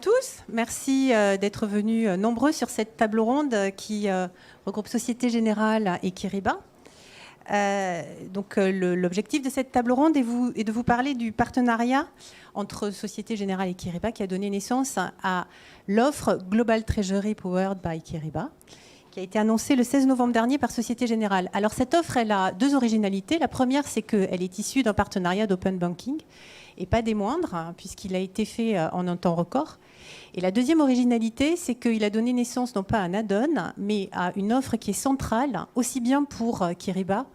tous, merci d'être venus nombreux sur cette table ronde qui regroupe Société Générale et Kiriba. L'objectif de cette table ronde est de vous parler du partenariat entre Société Générale et Kiriba qui a donné naissance à l'offre Global Treasury Powered by Kiriba, qui a été annoncée le 16 novembre dernier par Société Générale. Alors cette offre, elle a deux originalités. La première, c'est qu'elle est issue d'un partenariat d'open banking, et pas des moindres, puisqu'il a été fait en un temps record. Et la deuxième originalité, c'est qu'il a donné naissance non pas à un add-on, mais à une offre qui est centrale, aussi bien pour Kiriba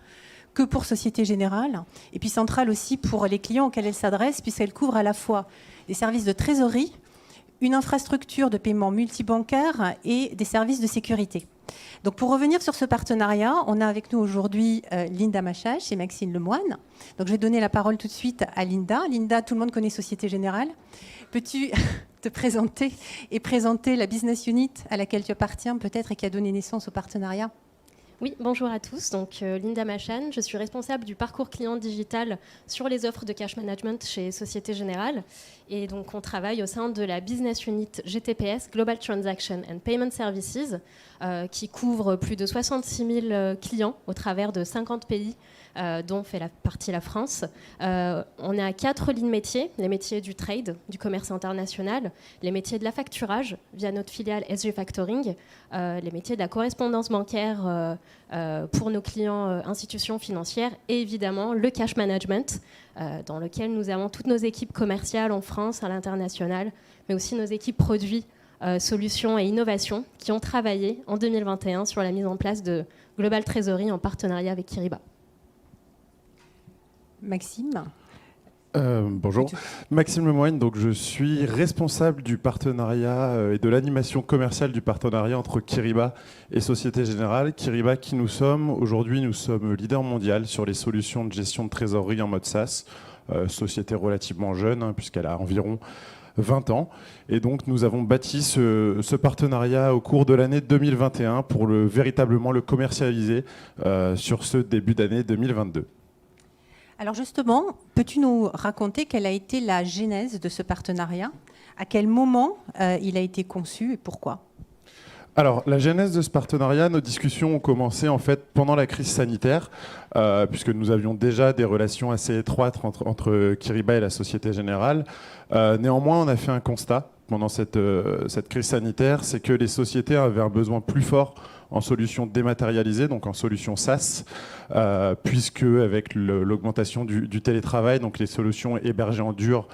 que pour Société Générale, et puis centrale aussi pour les clients auxquels elle s'adresse, puisqu'elle couvre à la fois des services de trésorerie, une infrastructure de paiement multibancaire et des services de sécurité. Donc pour revenir sur ce partenariat, on a avec nous aujourd'hui Linda Machache et Maxime Lemoine. Donc je vais donner la parole tout de suite à Linda. Linda, tout le monde connaît Société Générale. Peux-tu te présenter et présenter la business unit à laquelle tu appartiens peut-être et qui a donné naissance au partenariat ? Oui, bonjour à tous. Donc, Linda Machan, je suis responsable du parcours client digital sur les offres de cash management chez Société Générale. Et donc, on travaille au sein de la business unit GTPS, Global Transaction and Payment Services, qui couvre plus de 66 000 clients au travers de 50 pays, dont fait partie la France. On est à 4 lignes métiers, les métiers du trade, du commerce international, les métiers de l'affacturage via notre filiale SG Factoring, les métiers de la correspondance bancaire pour nos clients institutions financières et évidemment le cash management dans lequel nous avons toutes nos équipes commerciales en France, à l'international, mais aussi nos équipes produits, solutions et innovations qui ont travaillé en 2021 sur la mise en place de Global Treasury en partenariat avec Kiriba. Maxime. Bonjour, Maxime Lemoine, donc je suis responsable du partenariat et de l'animation commerciale du partenariat entre Kiriba et Société Générale. Kiriba qui nous sommes, aujourd'hui nous sommes leader mondial sur les solutions de gestion de trésorerie en mode SaaS, société relativement jeune puisqu'elle a environ 20 ans. Et donc nous avons bâti ce partenariat au cours de l'année 2021 pour véritablement le commercialiser sur ce début d'année 2022. Alors justement, peux-tu nous raconter quelle a été la genèse de ce partenariat ? À quel moment il a été conçu et pourquoi ? Alors, la genèse de ce partenariat, nos discussions ont commencé en fait pendant la crise sanitaire, puisque nous avions déjà des relations assez étroites entre Kiriba et la Société Générale. Néanmoins, on a fait un constat pendant cette crise sanitaire, c'est que les sociétés avaient un besoin plus fort en solutions dématérialisées, donc en solutions SaaS, puisque avec l'augmentation du télétravail, donc les solutions hébergées en dur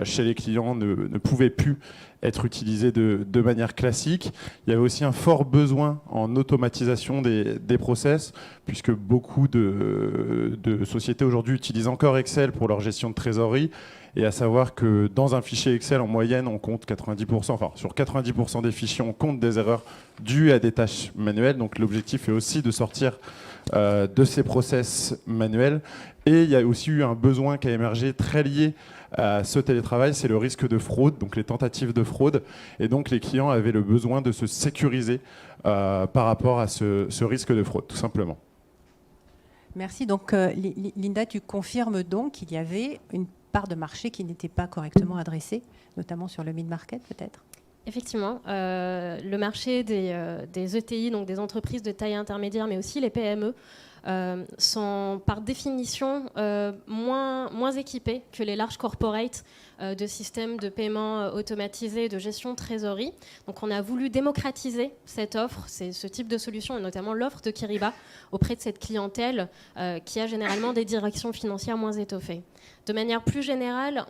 chez les clients ne pouvaient plus être utilisées de manière classique. Il y avait aussi un fort besoin en automatisation des process, puisque beaucoup de sociétés aujourd'hui utilisent encore Excel pour leur gestion de trésorerie. Et à savoir que dans un fichier Excel, en moyenne, on compte 90%, enfin sur 90% des fichiers, on compte des erreurs dues à des tâches manuelles. Donc l'objectif est aussi de sortir de ces process manuels. Et il y a aussi eu un besoin qui a émergé très lié à ce télétravail, c'est le risque de fraude, donc les tentatives de fraude. Et donc les clients avaient le besoin de se sécuriser par rapport à ce risque de fraude, tout simplement. Merci. Donc Linda, tu confirmes donc qu'il y avait une part de marché qui n'était pas correctement adressée, notamment sur le mid-market peut-être ? Effectivement, le marché des ETI, donc des entreprises de taille intermédiaire, mais aussi les PME, sont par définition moins équipés que les larges corporates de systèmes de paiement automatisés, de gestion de trésorerie. Donc on a voulu démocratiser cette offre, ce type de solution, et notamment l'offre de Kiriba auprès de cette clientèle qui a généralement des directions financières moins étoffées. De manière plus générale,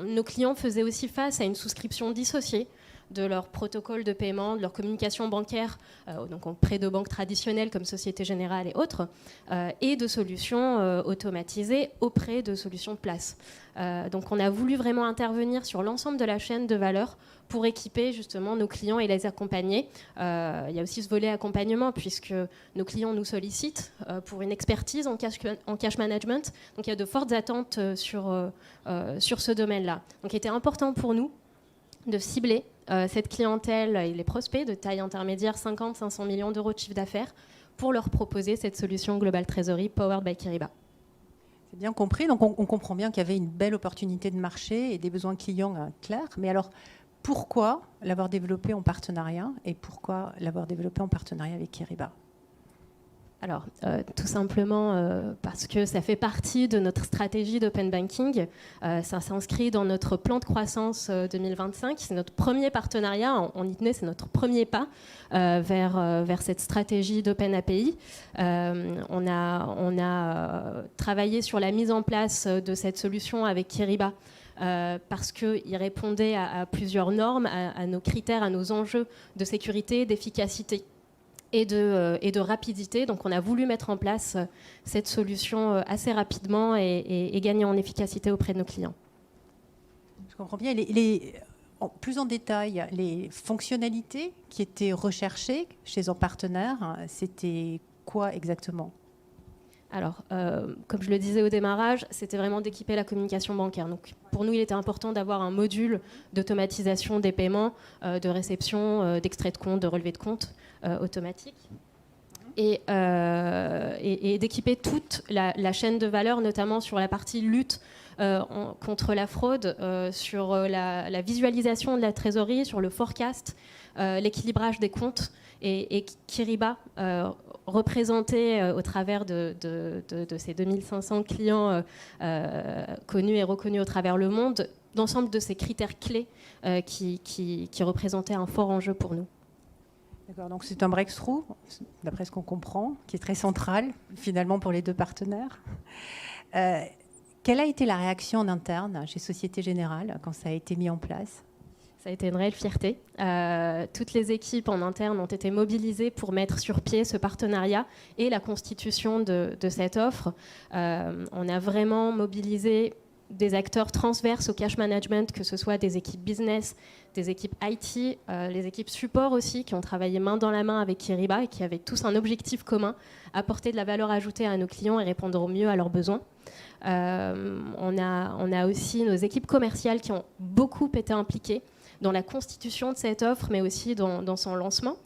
nos clients faisaient aussi face à une souscription dissociée de leur protocole de paiement, de leur communication bancaire, donc auprès de banques traditionnelles comme Société Générale et autres, et de solutions automatisées auprès de solutions de place. Donc on a voulu vraiment intervenir sur l'ensemble de la chaîne de valeur pour équiper justement nos clients et les accompagner. Il y a aussi ce volet accompagnement puisque nos clients nous sollicitent pour une expertise en cash management. Donc il y a de fortes attentes sur ce domaine-là. Donc il était important pour nous de cibler cette clientèle et les prospects de taille intermédiaire, 50-500 millions d'euros de chiffre d'affaires, pour leur proposer cette solution Global Treasury Powered by Kiriba. C'est bien compris. Donc on comprend bien qu'il y avait une belle opportunité de marché et des besoins clients clairs. Mais alors, pourquoi l'avoir développé en partenariat et pourquoi l'avoir développé en partenariat avec Kyriba? Alors, tout simplement parce que ça fait partie de notre stratégie d'open banking. Ça s'inscrit dans notre plan de croissance 2025. C'est notre premier partenariat. On y tenait, c'est notre premier pas vers cette stratégie d'open API. On a travaillé sur la mise en place de cette solution avec Kyriba. Parce qu'il répondait à plusieurs normes, à nos critères, à nos enjeux de sécurité, d'efficacité et de rapidité. Donc on a voulu mettre en place cette solution assez rapidement et gagner en efficacité auprès de nos clients. Je comprends bien. Plus en détail, les fonctionnalités qui étaient recherchées chez un partenaire, c'était quoi exactement? Alors, comme je le disais au démarrage, c'était vraiment d'équiper la communication bancaire. Donc, pour nous, il était important d'avoir un module d'automatisation des paiements, de réception, d'extrait de compte, de relevé de compte automatique. Et d'équiper toute la chaîne de valeur, notamment sur la partie lutte contre la fraude, sur la visualisation de la trésorerie, sur le forecast, l'équilibrage des comptes. Et Kyriba représentait au travers de ces 2500 clients connus et reconnus au travers le monde, l'ensemble de ces critères clés qui représentaient un fort enjeu pour nous. D'accord, donc c'est un breakthrough, d'après ce qu'on comprend, qui est très central finalement pour les deux partenaires. Quelle a été la réaction en interne chez Société Générale quand ça a été mis en place? Ça a été une réelle fierté. Toutes les équipes en interne ont été mobilisées pour mettre sur pied ce partenariat et la constitution de cette offre. On a vraiment mobilisé des acteurs transverses au cash management, que ce soit des équipes business, des équipes IT, les équipes support aussi, qui ont travaillé main dans la main avec Kyriba et qui avaient tous un objectif commun, apporter de la valeur ajoutée à nos clients et répondre au mieux à leurs besoins. On a aussi nos équipes commerciales qui ont beaucoup été impliquées dans la constitution de cette offre, mais aussi dans son lancement.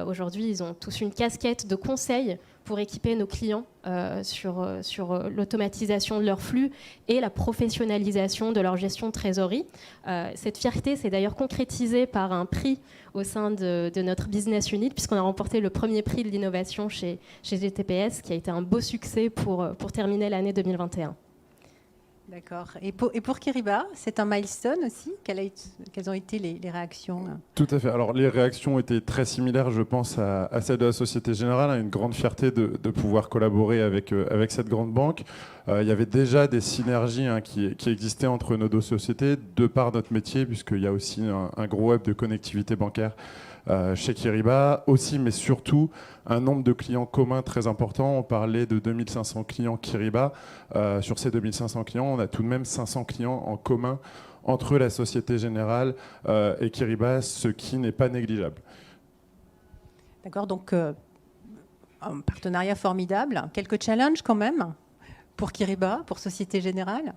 Aujourd'hui, ils ont tous une casquette de conseil pour équiper nos clients sur l'automatisation de leurs flux et la professionnalisation de leur gestion de trésorerie. Cette fierté s'est d'ailleurs concrétisée par un prix au sein de notre business unit, puisqu'on a remporté le premier prix de l'innovation chez GTPS, qui a été un beau succès pour terminer l'année 2021. D'accord. Et pour Kyriba, c'est un milestone aussi. Quelles ont été les réactions? Tout à fait. Alors, les réactions ont été très similaires, je pense, à celles de la Société Générale. Une grande fierté de pouvoir collaborer avec cette grande banque. Il y avait déjà des synergies qui existaient entre nos deux sociétés, de par notre métier, puisqu'il y a aussi un gros web de connectivité bancaire chez Kyriba, aussi, mais surtout, un nombre de clients communs très important. On parlait de 2500 clients Kyriba. Sur ces 2500 clients, on a tout de même 500 clients en commun entre la Société Générale et Kyriba, ce qui n'est pas négligeable. D'accord, donc un partenariat formidable. Quelques challenges quand même pour Kyriba, pour Société Générale?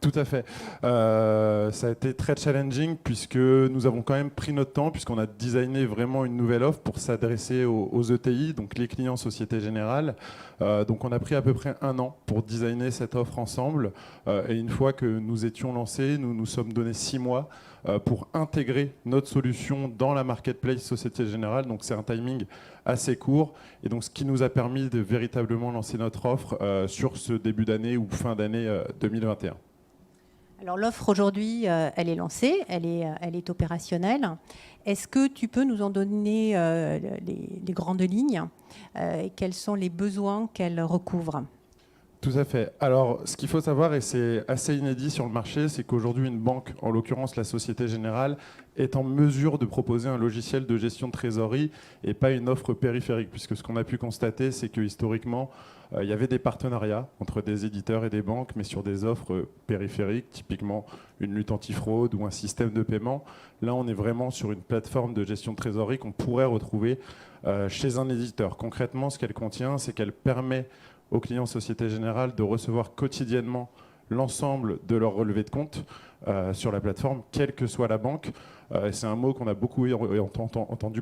Tout à fait. Ça a été très challenging puisque nous avons quand même pris notre temps, puisqu'on a designé vraiment une nouvelle offre pour s'adresser aux ETI, donc les clients Société Générale. Donc on a pris à peu près 1 an pour designer cette offre ensemble. Et une fois que nous étions lancés, nous nous sommes donné 6 mois pour intégrer notre solution dans la marketplace Société Générale. Donc c'est un timing assez court. Et donc ce qui nous a permis de véritablement lancer notre offre sur ce début d'année ou fin d'année 2021. Alors l'offre aujourd'hui, elle est lancée, elle est opérationnelle. Est-ce que tu peux nous en donner les grandes lignes et quels sont les besoins qu'elle recouvre? Tout à fait. Alors, ce qu'il faut savoir, et c'est assez inédit sur le marché, c'est qu'aujourd'hui, une banque, en l'occurrence la Société Générale, est en mesure de proposer un logiciel de gestion de trésorerie et pas une offre périphérique, puisque ce qu'on a pu constater, c'est que historiquement, il y avait des partenariats entre des éditeurs et des banques, mais sur des offres périphériques, typiquement une lutte antifraude ou un système de paiement. Là, on est vraiment sur une plateforme de gestion de trésorerie qu'on pourrait retrouver chez un éditeur. Concrètement, ce qu'elle contient, c'est qu'elle permet aux clients Société Générale de recevoir quotidiennement l'ensemble de leurs relevés de compte sur la plateforme, quelle que soit la banque. C'est un mot qu'on a beaucoup entendu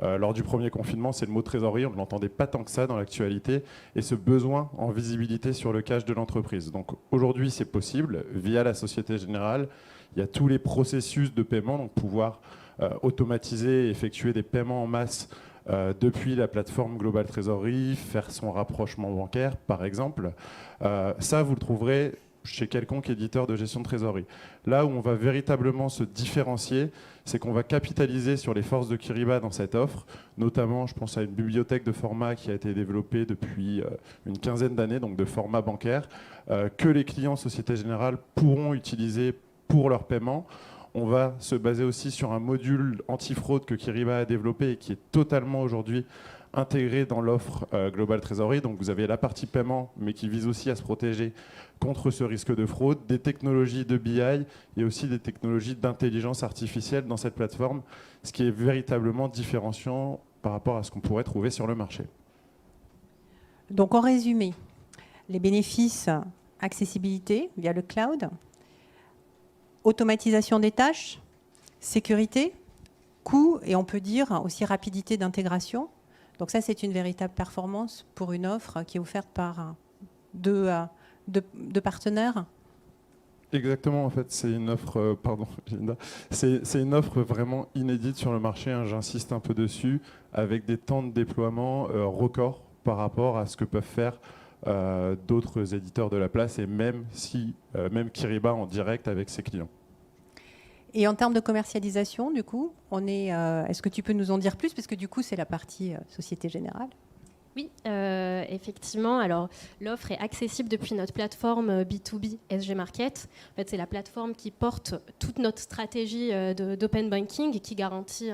lors du premier confinement, c'est le mot trésorerie. On ne l'entendait pas tant que ça dans l'actualité. Et ce besoin en visibilité sur le cash de l'entreprise. Donc aujourd'hui, c'est possible via la Société Générale. il y a tous les processus de paiement, donc pouvoir automatiser et effectuer des paiements en masse depuis la plateforme Global Treasury, faire son rapprochement bancaire, par exemple. Ça, vous le trouverez chez quelconque éditeur de gestion de trésorerie. Là où on va véritablement se différencier, c'est qu'on va capitaliser sur les forces de Kyriba dans cette offre, notamment, je pense à une bibliothèque de format qui a été développée depuis une quinzaine d'années, donc de format bancaire, que les clients Société Générale pourront utiliser pour leur paiement. On va se baser aussi sur un module anti-fraude que Kyriba a développé et qui est totalement aujourd'hui intégré dans l'offre Global Treasury. Donc vous avez la partie paiement, mais qui vise aussi à se protéger contre ce risque de fraude, des technologies de BI et aussi des technologies d'intelligence artificielle dans cette plateforme, ce qui est véritablement différenciant par rapport à ce qu'on pourrait trouver sur le marché. Donc en résumé, les bénéfices, accessibilité via le cloud, automatisation des tâches, sécurité, coût et on peut dire aussi rapidité d'intégration. Donc ça, c'est une véritable performance pour une offre qui est offerte par deux partenaires. Exactement, en fait, c'est une offre, pardon, Linda, c'est une offre vraiment inédite sur le marché, hein, j'insiste un peu dessus, avec des temps de déploiement records par rapport à ce que peuvent faire d'autres éditeurs de la place et même Kyriba en direct avec ses clients. Et en termes de commercialisation, du coup, est-ce que tu peux nous en dire plus? Parce que du coup, c'est la partie Société Générale. Oui, effectivement. Alors, l'offre est accessible depuis notre plateforme B2B SG Market. En fait, c'est la plateforme qui porte toute notre stratégie d'open banking et qui garantit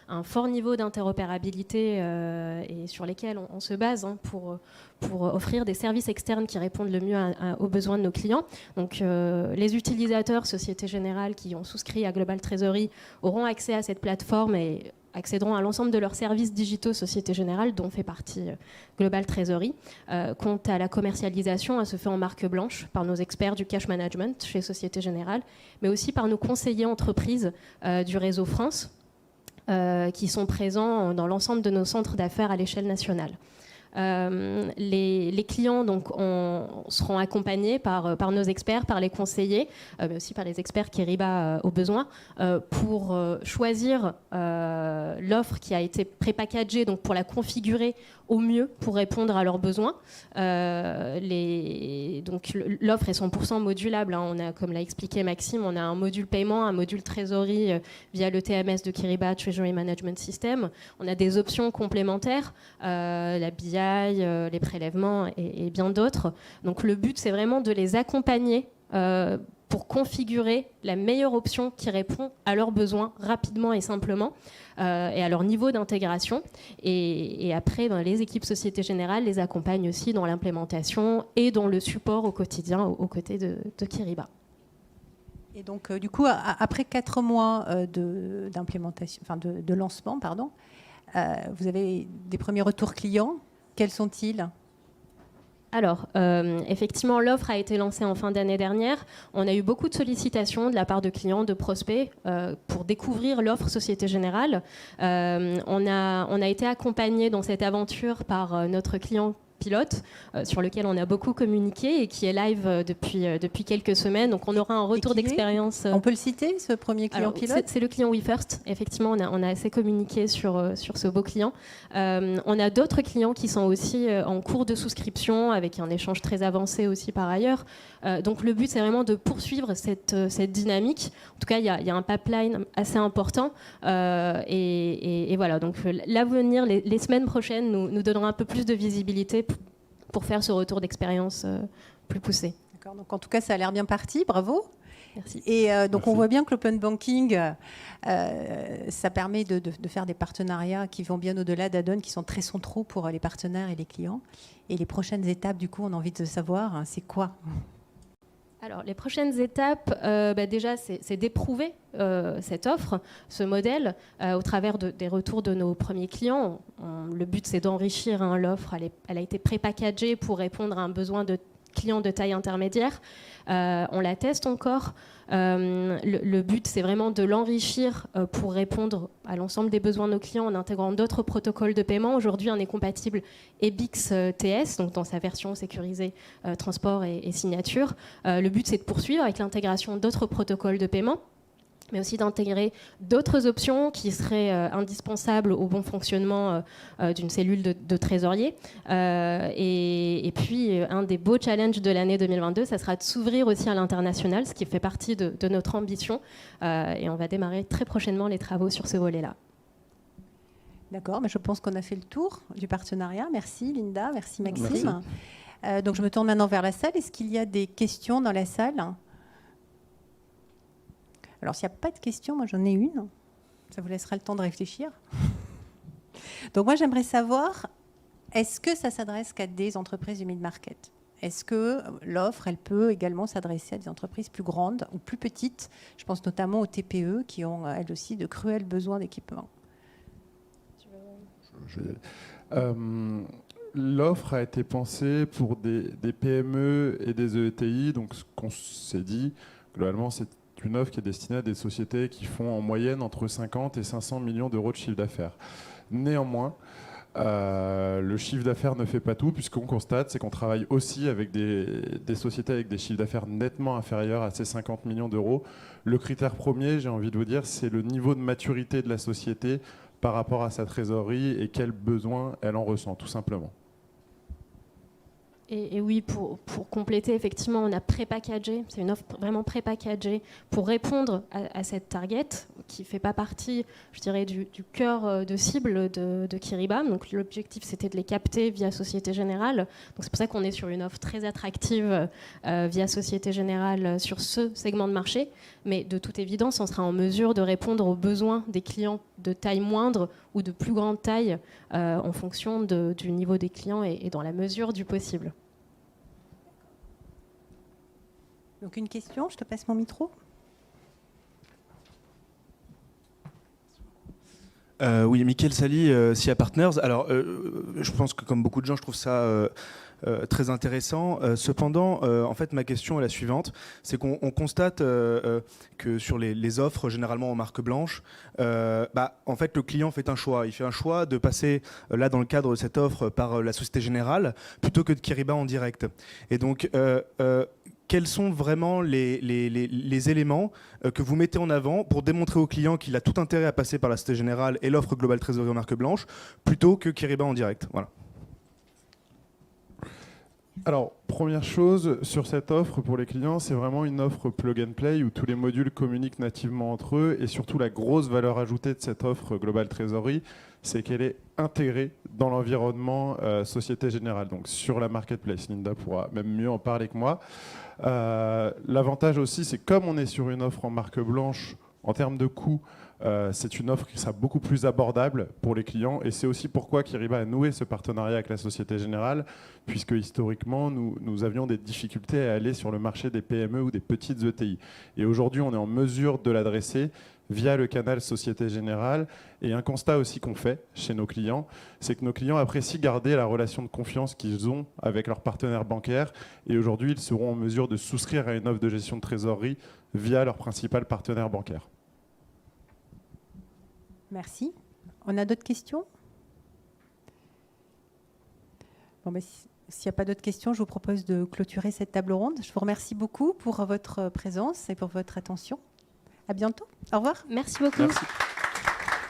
un fort niveau d'interopérabilité et sur lesquels on se base pour offrir des services externes qui répondent le mieux aux besoins de nos clients. Donc, les utilisateurs Société Générale qui ont souscrit à Global Treasury auront accès à cette plateforme et accéderont à l'ensemble de leurs services digitaux Société Générale, dont fait partie Global Treasury. Quant à la commercialisation, elle se fait en marque blanche par nos experts du cash management chez Société Générale, mais aussi par nos conseillers entreprises du réseau France, qui sont présents dans l'ensemble de nos centres d'affaires à l'échelle nationale. Les clients donc, seront accompagnés par nos experts, par les conseillers, mais aussi par les experts Kyriba au besoin, pour choisir l'offre qui a été prépackagée, donc pour la configurer au mieux pour répondre à leurs besoins. Donc l'offre est 100% modulable. Hein. On a, comme l'a expliqué Maxime, on a un module paiement, un module trésorerie via le TMS de Kyriba, Treasury Management System. On a des options complémentaires, la BI, les prélèvements et bien d'autres. Donc le but, c'est vraiment de les accompagner pour configurer la meilleure option qui répond à leurs besoins rapidement et simplement et à leur niveau d'intégration. Et après, les équipes Société Générale les accompagnent aussi dans l'implémentation et dans le support au quotidien aux côtés de Kyriba. Et donc, du coup, après 4 mois d'implémentation, enfin de lancement, pardon, vous avez des premiers retours clients. Quels sont-ils ? Alors, effectivement, l'offre a été lancée en fin d'année dernière. On a eu beaucoup de sollicitations de la part de clients, de prospects, pour découvrir l'offre Société Générale. On a été accompagnés dans cette aventure par notre client pilote, sur lequel on a beaucoup communiqué et qui est live depuis quelques semaines. Donc on aura un retour d'expérience. On peut le citer, ce premier client pilote ? C'est le client WeFirst. Effectivement, on a assez communiqué sur ce beau client. On a d'autres clients qui sont aussi en cours de souscription, avec un échange très avancé aussi par ailleurs. Donc le but, c'est vraiment de poursuivre cette dynamique. En tout cas, il y a un pipeline assez important. Et voilà, donc l'avenir, les semaines prochaines, nous donnera un peu plus de visibilité pour faire ce retour d'expérience plus poussé. D'accord, donc en tout cas, ça a l'air bien parti, bravo. Merci. Et donc Merci. on voit bien que l'open banking, ça permet de faire des partenariats qui vont bien au-delà d'Adon, qui sont très centraux pour les partenaires et les clients. Et les prochaines étapes, du coup, on a envie de savoir, c'est quoi ? Alors, les prochaines étapes, déjà, c'est d'éprouver cette offre, ce modèle, au travers des retours de nos premiers clients. Le but, c'est d'enrichir l'offre. Elle a été prépackagée pour répondre à un besoin clients de taille intermédiaire. On la teste encore. Le but, c'est vraiment de l'enrichir pour répondre à l'ensemble des besoins de nos clients en intégrant d'autres protocoles de paiement. Aujourd'hui, on est compatible EBIX TS, donc dans sa version sécurisée transport et signature. Le but, c'est de poursuivre avec l'intégration d'autres protocoles de paiement, mais aussi d'intégrer d'autres options qui seraient indispensables au bon fonctionnement d'une cellule de trésorier. Et puis, un des beaux challenges de l'année 2022, ça sera de s'ouvrir aussi à l'international, ce qui fait partie de notre ambition. Et on va démarrer très prochainement les travaux sur ce volet-là. D'accord, mais je pense qu'on a fait le tour du partenariat. Merci Linda, merci Maxime. Merci. Donc je me tourne maintenant vers la salle. Est-ce qu'il y a des questions dans la salle ? Alors, s'il n'y a pas de questions, moi j'en ai une. Ça vous laissera le temps de réfléchir. Donc, moi j'aimerais savoir, est-ce que ça s'adresse qu'à des entreprises du mid-market ? Est-ce que l'offre, elle peut également s'adresser à des entreprises plus grandes ou plus petites ? Je pense notamment aux TPE qui ont, elles aussi, de cruels besoins d'équipement. L'offre a été pensée pour des PME et des ETI. Donc, ce qu'on s'est dit, globalement, c'est une offre qui est destinée à des sociétés qui font en moyenne entre 50 et 500 millions d'euros de chiffre d'affaires. Néanmoins, le chiffre d'affaires ne fait pas tout, puisqu'on constate, c'est qu'on travaille aussi avec des sociétés avec des chiffres d'affaires nettement inférieurs à ces 50 millions d'euros. Le critère premier, j'ai envie de vous dire, c'est le niveau de maturité de la société par rapport à sa trésorerie et quels besoins elle en ressent, tout simplement. Et oui, pour compléter, effectivement, on a pré-packagé, c'est une offre vraiment pré-packagée pour répondre à cette target qui ne fait pas partie, je dirais, du cœur de cible de Kiriba. Donc l'objectif, c'était de les capter via Société Générale. Donc c'est pour ça qu'on est sur une offre très attractive via Société Générale sur ce segment de marché. Mais de toute évidence, on sera en mesure de répondre aux besoins des clients de taille moindre ou de plus grande taille en fonction du niveau des clients et dans la mesure du possible. Donc une question, je te passe mon micro. Oui, Mickaël Sali, SIA Partners. Alors, je pense que comme beaucoup de gens, je trouve ça très intéressant. Cependant, en fait, ma question est la suivante. C'est qu'on constate que sur les offres, généralement en marque blanche, en fait, le client fait un choix. Il fait un choix de passer, là, dans le cadre de cette offre, par la Société Générale, plutôt que de Kiriba en direct. Et donc, quels sont vraiment les éléments que vous mettez en avant pour démontrer au client qu'il a tout intérêt à passer par la Société Générale et l'offre Global Trésorerie en marque blanche plutôt que Kiriba en direct? Voilà. Alors, première chose, sur cette offre pour les clients, c'est vraiment une offre plug and play où tous les modules communiquent nativement entre eux, et surtout la grosse valeur ajoutée de cette offre Global Trésorerie, c'est qu'elle est intégrée dans l'environnement Société Générale, donc sur la marketplace. Linda pourra même mieux en parler que moi. L'avantage aussi, c'est comme on est sur une offre en marque blanche, en termes de coût, c'est une offre qui sera beaucoup plus abordable pour les clients, et c'est aussi pourquoi Kiriba a noué ce partenariat avec la Société Générale, puisque historiquement nous avions des difficultés à aller sur le marché des PME ou des petites ETI. Et aujourd'hui, on est en mesure de l'adresser via le canal Société Générale. Et un constat aussi qu'on fait chez nos clients, c'est que nos clients apprécient garder la relation de confiance qu'ils ont avec leurs partenaires bancaires, et aujourd'hui, ils seront en mesure de souscrire à une offre de gestion de trésorerie via leur principal partenaire bancaire. Merci. On a d'autres questions ? Bon, s'il n'y a pas d'autres questions, je vous propose de clôturer cette table ronde. Je vous remercie beaucoup pour votre présence et pour votre attention. À bientôt. Au revoir. Merci beaucoup. Merci.